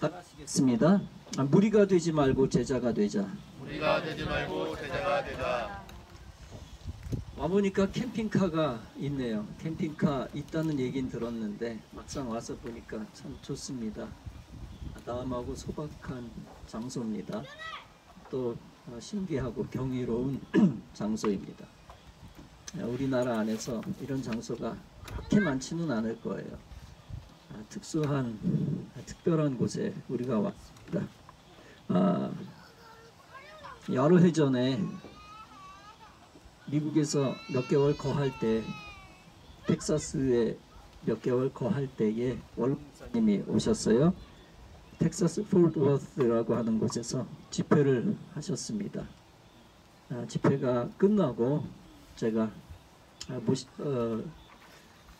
하겠습니다. 무리가 되지 말고 제자가 되자. 우리가 되지 말고 제자가 되자. 와보니까 캠핑카가 있네요. 캠핑카 있다는 얘긴 들었는데 막상 와서 보니까 참 좋습니다. 아담하고 소박한 장소입니다. 또 신기하고 경이로운 장소입니다. 우리나라 안에서 이런 장소가 그렇게 많지는 않을 거예요. 특수한 특별한 곳에 우리가 왔습니다. 여러 해 전에 미국에서 몇 개월 거할 때, 텍사스에 몇 개월 거할 때에 원로목사님이 오셨어요. 텍사스 폴트워스라고 하는 곳에서 집회를 하셨습니다. 집회가 끝나고 제가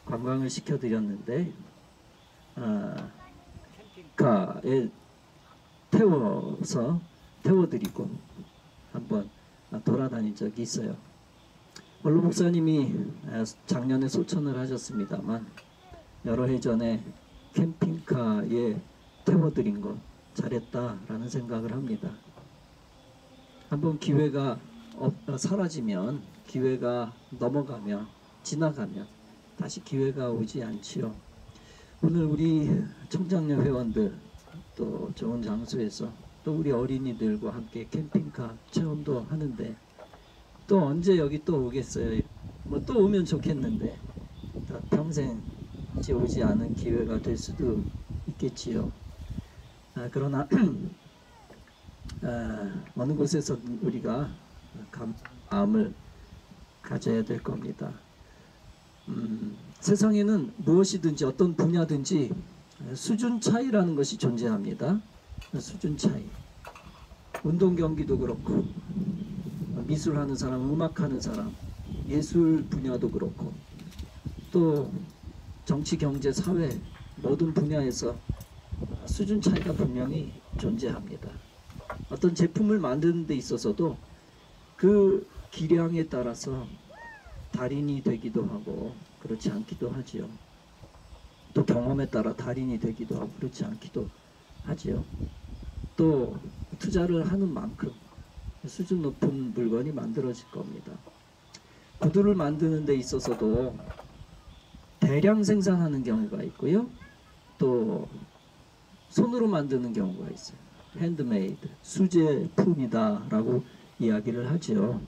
관광을 시켜드렸는데 캠핑카에 태워드리고 한번 돌아다닌 적이 있어요. 원로 목사님이 작년에 소천을 하셨습니다만 여러 해 전에 캠핑카에 태워드린 거 잘했다라는 생각을 합니다. 한번 기회가 사라지면, 기회가 넘어가면, 지나가면 다시 기회가 오지 않지요. 오늘 우리 청장년 회원들 또 좋은 장소에서 또 우리 어린이들과 함께 캠핑카 체험도 하는데 또 언제 여기 또 오겠어요. 뭐 또 오면 좋겠는데 평생 오지 않은 기회가 될 수도 있겠지요. 그러나 어느 곳에서 우리가 마음을 가져야 될 겁니다. 세상에는 무엇이든지 어떤 분야든지 수준 차이라는 것이 존재합니다. 수준 차이. 운동 경기도 그렇고 미술하는 사람, 음악하는 사람, 예술 분야도 그렇고 또 정치, 경제, 사회 모든 분야에서 수준 차이가 분명히 존재합니다. 어떤 제품을 만드는 데 있어서도 그 기량에 따라서 달인이 되기도 하고 그렇지 않기도 하지요. 또 경험에 따라 달인이 되기도 하고 그렇지 않기도 하지요. 또 투자를 하는 만큼 수준 높은 물건이 만들어질 겁니다. 구두를 만드는 데 있어서도 대량 생산하는 경우가 있고요. 또 손으로 만드는 경우가 있어요. 핸드메이드, 수제품이다 라고 이야기를 하죠.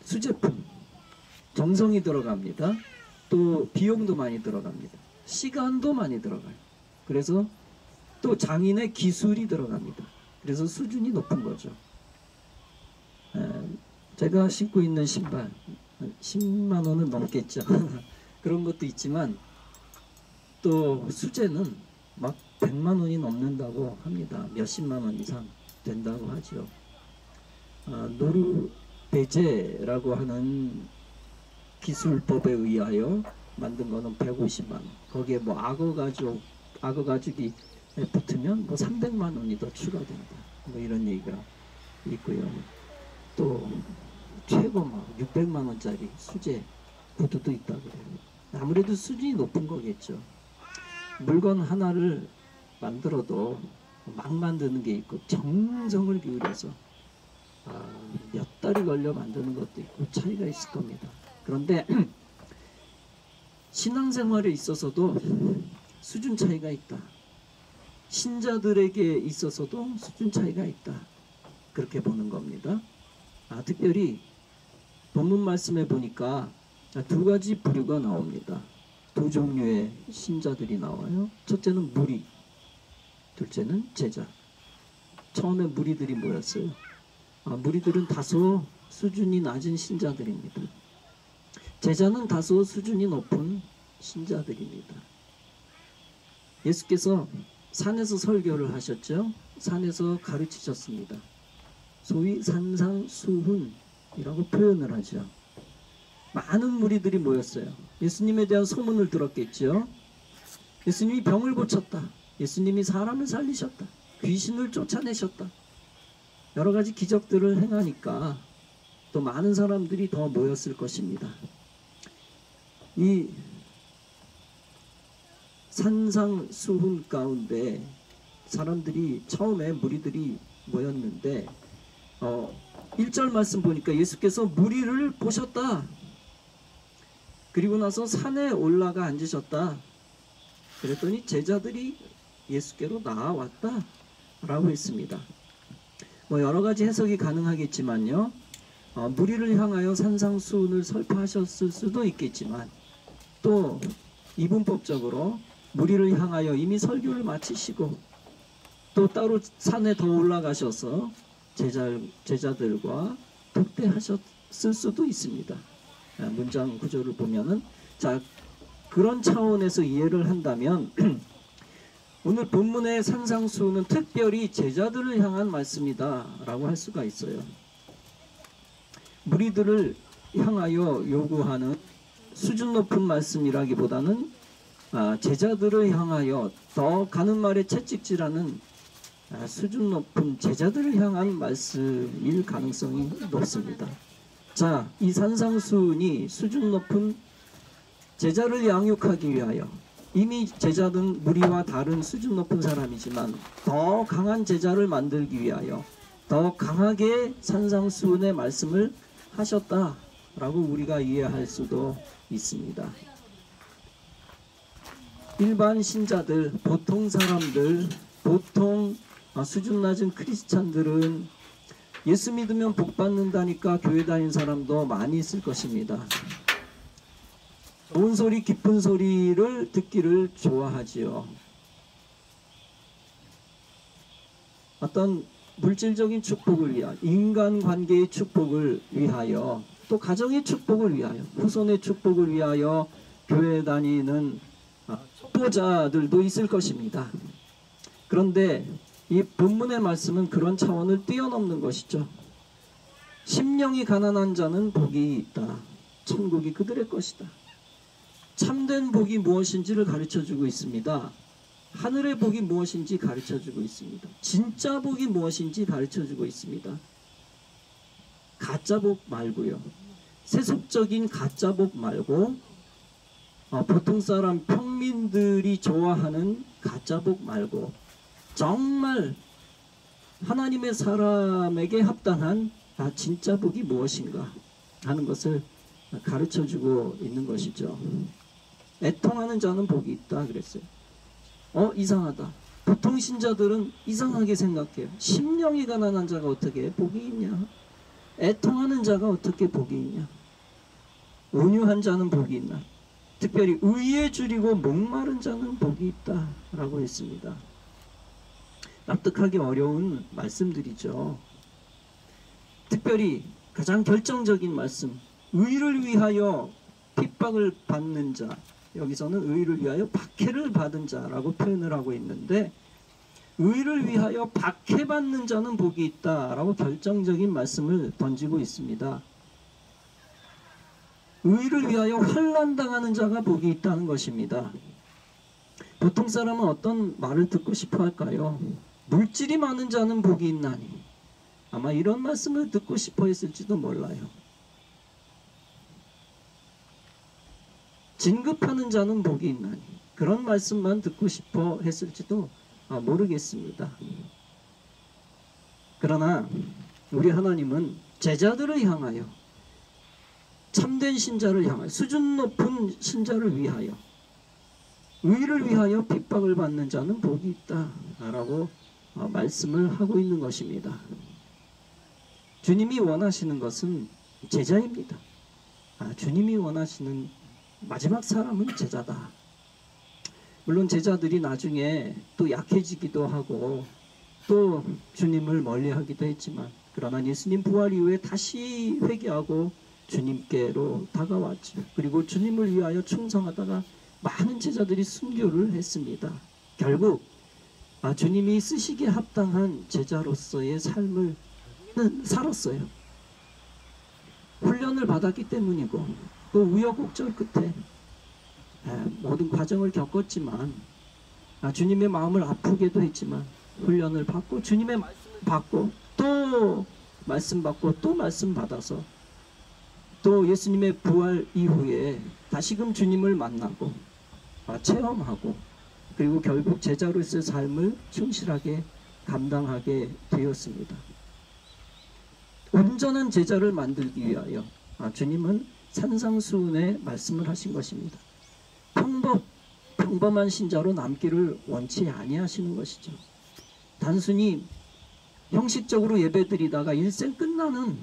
수제품, 정성이 들어갑니다. 또 비용도 많이 들어갑니다. 시간도 많이 들어가요. 그래서 또 장인의 기술이 들어갑니다. 그래서 수준이 높은 거죠. 제가 신고 있는 신발 10만 원은 넘겠죠. 그런 것도 있지만 또 수제는 막 100만 원이 넘는다고 합니다. 몇십만 원 이상 된다고 하죠. 노르베제라고 하는 기술법에 의하여 만든 거는 150만 원. 거기에 뭐 악어 가죽이 붙으면 뭐 300만 원이 더 추가된다. 뭐 이런 얘기가 있고요. 또 최고 막 600만 원짜리 수제 구두도 있다 그래요. 아무래도 수준이 높은 거겠죠. 물건 하나를 만들어도 막 만드는 게 있고 정성을 기울여서 몇 달이 걸려 만드는 것도 있고 차이가 있을 겁니다. 그런데 신앙생활에 있어서도 수준 차이가 있다. 신자들에게 있어서도 수준 차이가 있다. 그렇게 보는 겁니다. 특별히 본문 말씀에 보니까 두 가지 부류가 나옵니다. 두 종류의 신자들이 나와요. 첫째는 무리, 둘째는 제자. 처음에 무리들이 뭐였어요? 무리들은 다소 수준이 낮은 신자들입니다. 제자는 다소 수준이 높은 신자들입니다. 예수께서 산에서 설교를 하셨죠. 산에서 가르치셨습니다. 소위 산상수훈이라고 표현을 하죠. 많은 무리들이 모였어요. 예수님에 대한 소문을 들었겠죠. 예수님이 병을 고쳤다. 예수님이 사람을 살리셨다. 귀신을 쫓아내셨다. 여러 가지 기적들을 행하니까 또 많은 사람들이 더 모였을 것입니다. 이 산상수훈 가운데 사람들이 처음에 무리들이 모였는데 1절 말씀 보니까 예수께서 무리를 보셨다. 그리고 나서 산에 올라가 앉으셨다. 그랬더니 제자들이 예수께로 나아왔다 라고 했습니다. 뭐 여러 가지 해석이 가능하겠지만요. 무리를 향하여 산상수훈을 설파하셨을 수도 있겠지만 또 이분법적으로 무리를 향하여 이미 설교를 마치시고 또 따로 산에 더 올라가셔서 제자들과 독대하셨을 수도 있습니다. 문장 구조를 보면은 자 그런 차원에서 이해를 한다면 오늘 본문의 산상수훈은 특별히 제자들을 향한 말씀이다 라고 할 수가 있어요. 무리들을 향하여 요구하는 수준 높은 말씀이라기보다는 제자들을 향하여 더 가는 말에 채찍질하는 수준 높은 제자들을 향한 말씀일 가능성이 높습니다. 자, 이 산상수훈이 수준 높은 제자를 양육하기 위하여 이미 제자는 무리와 다른 수준 높은 사람이지만 더 강한 제자를 만들기 위하여 더 강하게 산상수훈의 말씀을 하셨다라고 우리가 이해할 수도 있습니다. 일반 신자들, 보통 사람들, 보통 수준 낮은 크리스찬들은 예수 믿으면 복 받는다니까 교회 다니는 사람도 많이 있을 것입니다. 좋은 소리, 기쁜 소리를 듣기를 좋아하지요. 어떤 물질적인 축복을 위하여, 인간관계의 축복을 위하여, 또 가정의 축복을 위하여, 후손의 축복을 위하여 교회에 다니는 첩보자들도 있을 것입니다. 그런데 이 본문의 말씀은 그런 차원을 뛰어넘는 것이죠. 심령이 가난한 자는 복이 있다. 천국이 그들의 것이다. 참된 복이 무엇인지를 가르쳐주고 있습니다. 하늘의 복이 무엇인지 가르쳐주고 있습니다. 진짜 복이 무엇인지 가르쳐주고 있습니다. 가짜 복 말고요. 세속적인 가짜 복 말고 보통 사람 평민들이 좋아하는 가짜 복 말고 정말 하나님의 사람에게 합당한 진짜 복이 무엇인가 하는 것을 가르쳐주고 있는 것이죠. 애통하는 자는 복이 있다 그랬어요. 이상하다. 보통 신자들은 이상하게 생각해요. 심령이 가난한 자가 어떻게 복이 있냐? 애통하는 자가 어떻게 복이 있냐? 온유한 자는 복이 있나? 특별히 의에 줄이고 목마른 자는 복이 있다 라고 했습니다. 납득하기 어려운 말씀들이죠. 특별히 가장 결정적인 말씀, 의를 위하여 핍박을 받는 자, 여기서는 의를 위하여 박해를 받은 자라고 표현을 하고 있는데 의를 위하여 박해받는 자는 복이 있다라고 결정적인 말씀을 던지고 있습니다. 의를 위하여 환난당하는 자가 복이 있다는 것입니다. 보통 사람은 어떤 말을 듣고 싶어 할까요? 물질이 많은 자는 복이 있나니. 아마 이런 말씀을 듣고 싶어 했을지도 몰라요. 진급하는 자는 복이 있나니. 그런 말씀만 듣고 싶어 했을지도 모르겠습니다. 그러나 우리 하나님은 제자들을 향하여, 참된 신자를 향하여, 수준 높은 신자를 위하여, 의를 위하여 핍박을 받는 자는 복이 있다 라고 말씀을 하고 있는 것입니다. 주님이 원하시는 것은 제자입니다. 주님이 원하시는 마지막 사람은 제자다. 물론 제자들이 나중에 또 약해지기도 하고 또 주님을 멀리하기도 했지만, 그러나 예수님 부활 이후에 다시 회개하고 주님께로 다가왔죠. 그리고 주님을 위하여 충성하다가 많은 제자들이 순교를 했습니다. 결국 주님이 쓰시기에 합당한 제자로서의 삶을 살았어요. 훈련을 받았기 때문이고 또 우여곡절 끝에 모든 과정을 겪었지만 주님의 마음을 아프게도 했지만 훈련을 받고 주님의 말씀을 받고 또 말씀 받고 또 말씀 받아서 또 예수님의 부활 이후에 다시금 주님을 만나고 체험하고 그리고 결국 제자로서의 삶을 충실하게 감당하게 되었습니다. 온전한 제자를 만들기 위하여 주님은 산상수훈에 말씀을 하신 것입니다. 평범한 신자로 남기를 원치 아니하시는 것이죠. 단순히 형식적으로 예배드리다가 일생 끝나는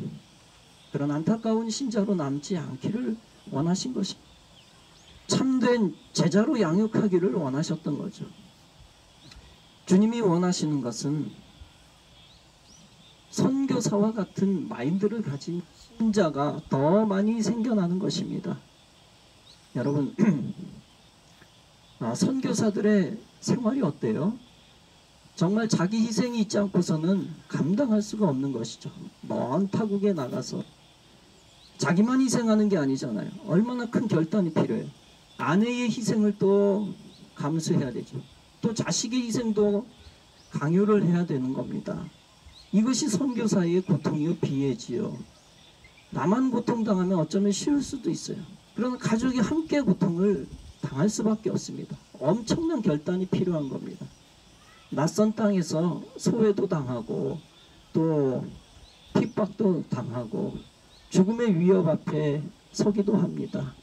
그런 안타까운 신자로 남지 않기를 원하신 것입니다. 참된 제자로 양육하기를 원하셨던 거죠. 주님이 원하시는 것은 선교사와 같은 마인드를 가진 신자가 더 많이 생겨나는 것입니다. 여러분, 선교사들의 생활이 어때요? 정말 자기 희생이 있지 않고서는 감당할 수가 없는 것이죠. 먼 타국에 나가서 자기만 희생하는 게 아니잖아요. 얼마나 큰 결단이 필요해요. 아내의 희생을 또 감수해야 되죠. 또 자식의 희생도 강요를 해야 되는 겁니다. 이것이 선교사의 고통이요 비애지요. 나만 고통당하면 어쩌면 쉬울 수도 있어요. 그러나 가족이 함께 고통을 당할 수밖에 없습니다. 엄청난 결단이 필요한 겁니다. 낯선 땅에서 소외도 당하고 또 핍박도 당하고 죽음의 위협 앞에 서기도 합니다.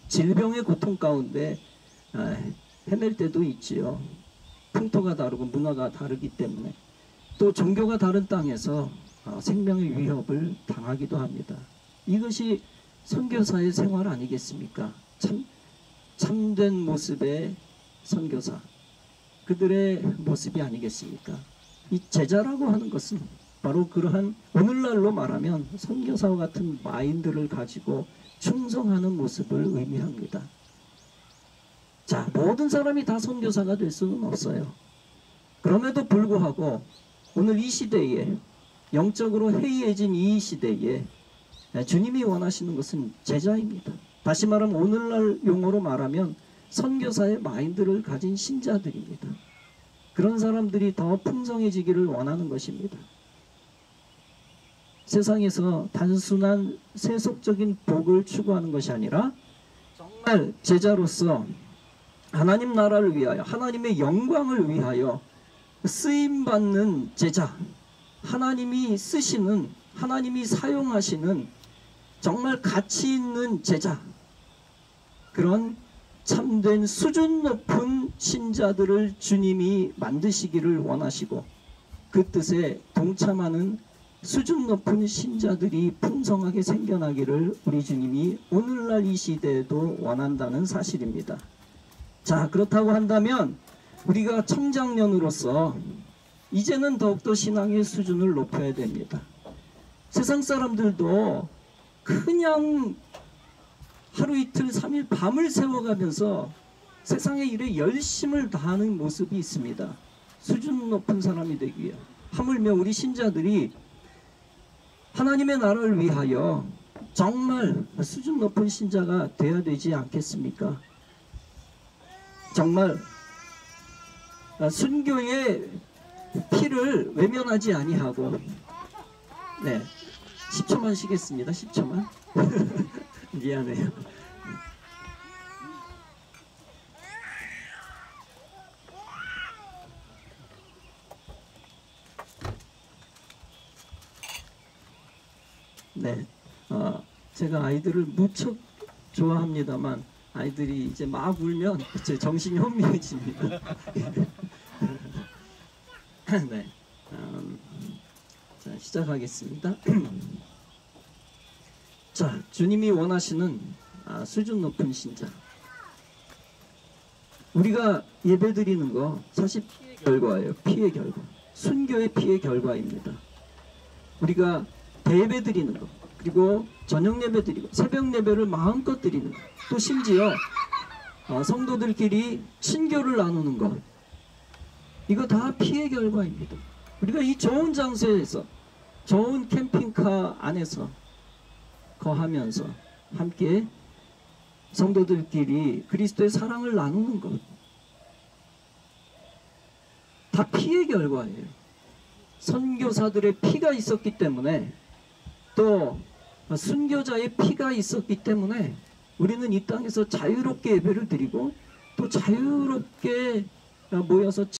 질병의 고통 가운데 헤맬 때도 있지요. 풍토가 다르고 문화가 다르기 때문에 또 종교가 다른 땅에서 생명의 위협을 당하기도 합니다. 이것이 선교사의 생활 아니겠습니까? 참된 모습의 선교사, 그들의 모습이 아니겠습니까? 이 제자라고 하는 것은 바로 그러한 오늘날로 말하면 선교사와 같은 마인드를 가지고 충성하는 모습을 의미합니다. 자, 모든 사람이 다 선교사가 될 수는 없어요. 그럼에도 불구하고 오늘 이 시대에 영적으로 해이해진 이 시대에 주님이 원하시는 것은 제자입니다. 다시 말하면 오늘날 용어로 말하면 선교사의 마인드를 가진 신자들입니다. 그런 사람들이 더 풍성해지기를 원하는 것입니다. 세상에서 단순한 세속적인 복을 추구하는 것이 아니라 정말 제자로서 하나님 나라를 위하여 하나님의 영광을 위하여 쓰임받는 제자, 하나님이 쓰시는, 하나님이 사용하시는 정말 가치 있는 제자, 그런 참된 수준 높은 신자들을 주님이 만드시기를 원하시고 그 뜻에 동참하는 수준 높은 신자들이 풍성하게 생겨나기를 우리 주님이 오늘날 이 시대에도 원한다는 사실입니다. 자, 그렇다고 한다면 우리가 청장년으로서 이제는 더욱더 신앙의 수준을 높여야 됩니다. 세상 사람들도 그냥 하루 이틀 3일 밤을 새워가면서 세상의 일에 열심을 다하는 모습이 있습니다. 수준 높은 사람이 되기 위해. 하물며 우리 신자들이 하나님의 나라를 위하여 정말 수준 높은 신자가 되어야 되지 않겠습니까? 정말 순교의 피를 외면하지 아니하고, 네, 10초만 쉬겠습니다. 10초만. 미안해요. 네, 제가 아이들을 무척 좋아합니다만 아이들이 이제 막 울면 제 정신이 혼미해집니다. 네, 자, 시작하겠습니다. 자, 주님이 원하시는 수준 높은 신자. 우리가 예배드리는 거 사실 피의 결과예요. 피의 결과. 순교의 피의 결과입니다. 우리가 대예배 드리는 것, 그리고 저녁 예배 드리고 새벽 예배를 마음껏 드리는 것, 또 심지어 성도들끼리 친교를 나누는 것, 이거 다 피의 결과입니다. 우리가 이 좋은 장소에서 좋은 캠핑카 안에서 거하면서 함께 성도들끼리 그리스도의 사랑을 나누는 것, 다 피의 결과예요. 선교사들의 피가 있었기 때문에, 또 순교자의 피가 있었기 때문에 우리는 이 땅에서 자유롭게 예배를 드리고 또 자유롭게 모여서